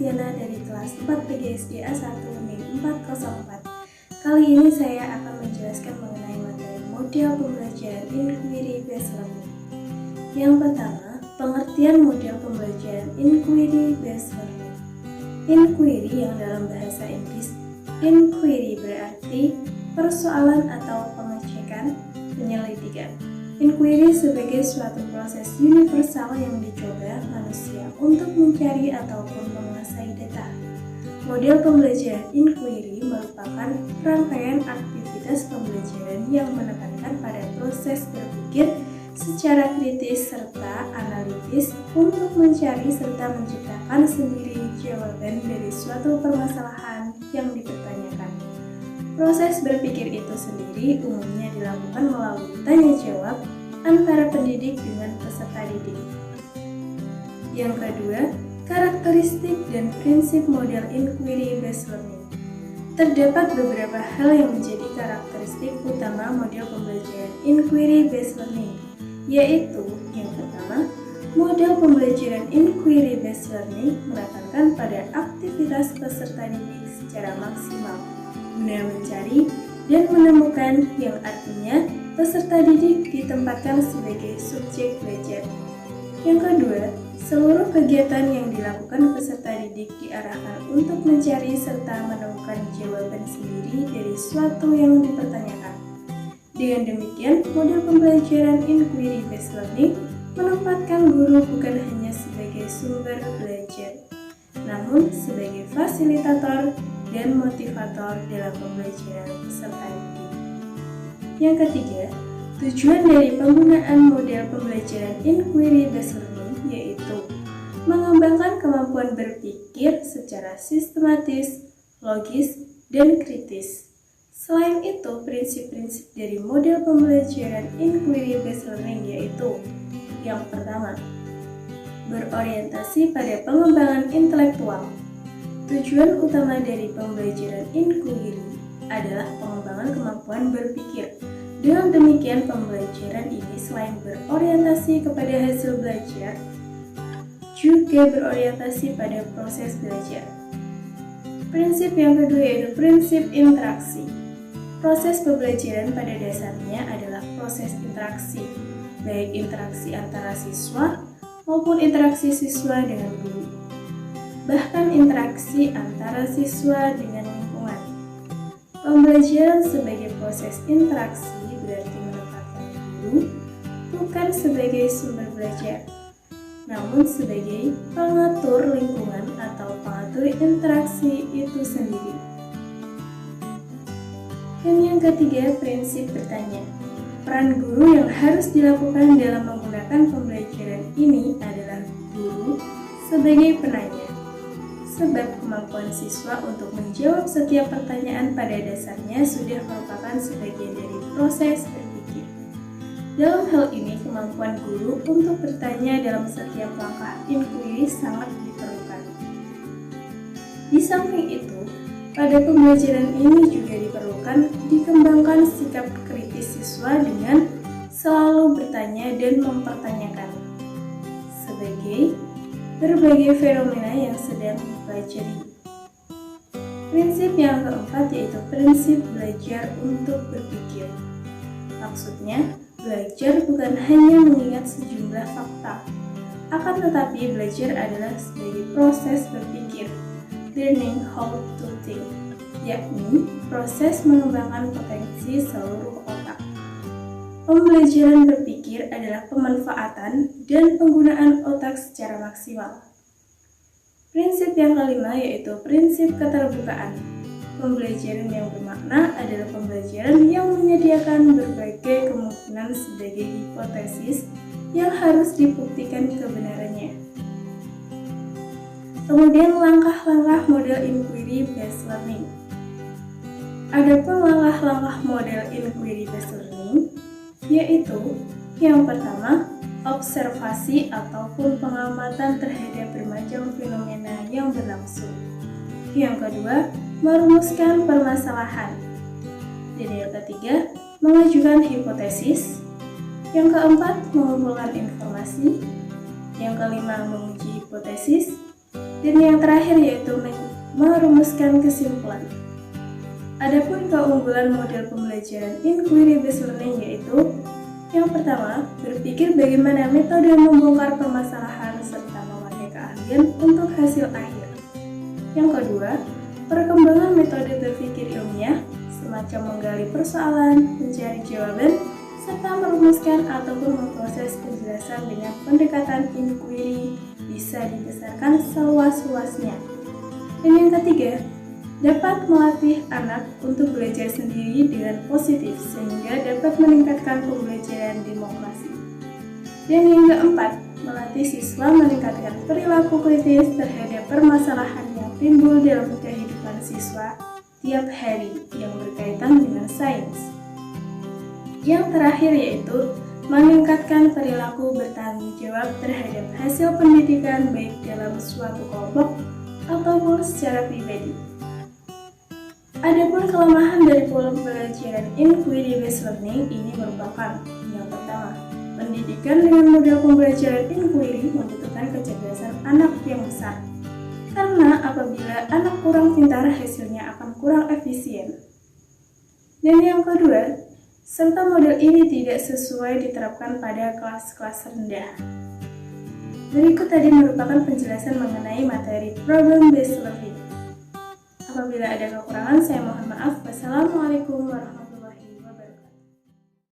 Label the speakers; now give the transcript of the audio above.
Speaker 1: Kristiana dari kelas 4 PGSD A1 NIM 404. Kali ini saya akan menjelaskan mengenai materi model pembelajaran Inquiry Based Learning. Yang pertama, pengertian model pembelajaran Inquiry Based Learning. Inquiry yang dalam bahasa Inggris inquiry berarti persoalan atau pengecekan, penyelidikan. Inquiry sebagai suatu proses universal yang dicoba manusia untuk mencari ataupun menguasai data. Model pembelajaran inquiry merupakan rangkaian aktivitas pembelajaran yang menekankan pada proses berpikir secara kritis serta analitis untuk mencari serta menciptakan sendiri jawaban dari suatu permasalahan yang dipertanyakan. Proses berpikir itu sendiri umumnya dilakukan melalui tanya jawab antara pendidik dengan peserta didik. Yang kedua, karakteristik dan prinsip model Inquiry Based Learning. Terdapat beberapa hal yang menjadi karakteristik utama model pembelajaran Inquiry Based Learning, yaitu yang pertama, model pembelajaran Inquiry Based Learning menekankan pada aktivitas peserta didik secara maksimal guna mencari dan menemukan, yang artinya peserta didik ditempatkan sebagai subjek belajar. Yang kedua, seluruh kegiatan yang dilakukan peserta didik diarahkan untuk mencari serta menemukan jawaban sendiri dari suatu yang dipertanyakan. Dengan demikian, model pembelajaran Inquiry Based Learning menempatkan guru bukan hanya sebagai sumber belajar, namun sebagai fasilitator dan motivator dalam pembelajaran peserta didik. Yang ketiga, tujuan dari penggunaan model pembelajaran Inquiry Based Learning yaitu mengembangkan kemampuan berpikir secara sistematis, logis, dan kritis. Selain itu, prinsip-prinsip dari model pembelajaran Inquiry Based Learning yaitu yang pertama, berorientasi pada pengembangan intelektual. Tujuan utama dari pembelajaran inquiry adalah pengembangan kemampuan berpikir. Dengan demikian, pembelajaran ini selain berorientasi kepada hasil belajar, juga berorientasi pada proses belajar. Prinsip yang kedua yaitu prinsip interaksi. Proses pembelajaran pada dasarnya adalah proses interaksi, baik interaksi antara siswa maupun interaksi siswa dengan guru, bahkan interaksi antara siswa dengan lingkungan. Pembelajaran sebagai proses interaksi berarti menempatkan guru bukan sebagai sumber belajar, namun sebagai pengatur lingkungan atau pengatur interaksi itu sendiri. Dan yang ketiga, prinsip bertanya. Peran guru yang harus dilakukan dalam menggunakan pembelajaran ini adalah guru sebagai penanya, sebab kemampuan siswa untuk menjawab setiap pertanyaan pada dasarnya sudah merupakan sebagian dari proses berpikir. Dalam hal ini, kemampuan guru untuk bertanya dalam setiap langkah inquiry sangat diperlukan. Di samping itu, pada pembelajaran ini juga diperlukan dikembangkan sikap kritis siswa dengan selalu bertanya dan mempertanyakan sebagai berbagai fenomena yang sedang dipelajari. Prinsip yang keempat yaitu prinsip belajar untuk berpikir. Maksudnya, belajar bukan hanya mengingat sejumlah fakta, akan tetapi belajar adalah sebagai proses berpikir, learning how to think, yakni proses mengembangkan potensi seluruh otak. Pembelajaran berpikir adalah pemanfaatan dan penggunaan otak secara maksimal. Prinsip yang kelima yaitu prinsip keterbukaan. Pembelajaran yang bermakna adalah pembelajaran yang menyediakan berbagai kemungkinan sebagai hipotesis yang harus dibuktikan kebenarannya. Kemudian langkah-langkah model Inquiry Based Learning. Adapun langkah-langkah model Inquiry Based Learning yaitu yang pertama, observasi ataupun pengamatan terhadap bermacam fenomena yang berlangsung. Yang kedua, merumuskan permasalahan. Dan yang ketiga, mengajukan hipotesis. Yang keempat, mengumpulkan informasi. Yang kelima, menguji hipotesis. Dan yang terakhir yaitu merumuskan kesimpulan. Adapun keunggulan model pembelajaran inquiry based learning yaitu yang pertama, berpikir bagaimana metode membongkar permasalahan serta memakai keahlian untuk hasil akhir. Yang kedua, perkembangan metode berpikir ilmiah, semacam menggali persoalan, mencari jawaban, serta merumuskan ataupun memproses penjelasan dengan pendekatan inquiry bisa dibesarkan seluas-luasnya. Dan yang ketiga, dapat melatih anak untuk belajar sendiri dengan positif sehingga dapat meningkatkan pembelajaran demokrasi. Dan yang keempat, melatih siswa meningkatkan perilaku kritis terhadap permasalahan yang timbul dalam kehidupan siswa tiap hari yang berkaitan dengan sains. Yang terakhir yaitu meningkatkan perilaku bertanggung jawab terhadap hasil pendidikan baik dalam suatu kelompok ataupun secara pribadi. Adapun kelemahan dari pola pembelajaran inquiry based learning ini merupakan yang pertama, pendidikan dengan model pembelajaran inquiry membutuhkan kecerdasan anak yang besar. Karena apabila anak kurang pintar, hasilnya akan kurang efisien. Dan yang kedua, serta model ini tidak sesuai diterapkan pada kelas-kelas rendah. Berikut tadi merupakan penjelasan mengenai materi problem based learning. Apabila ada kekurangan, saya mohon maaf. Wassalamualaikum warahmatullahi wabarakatuh.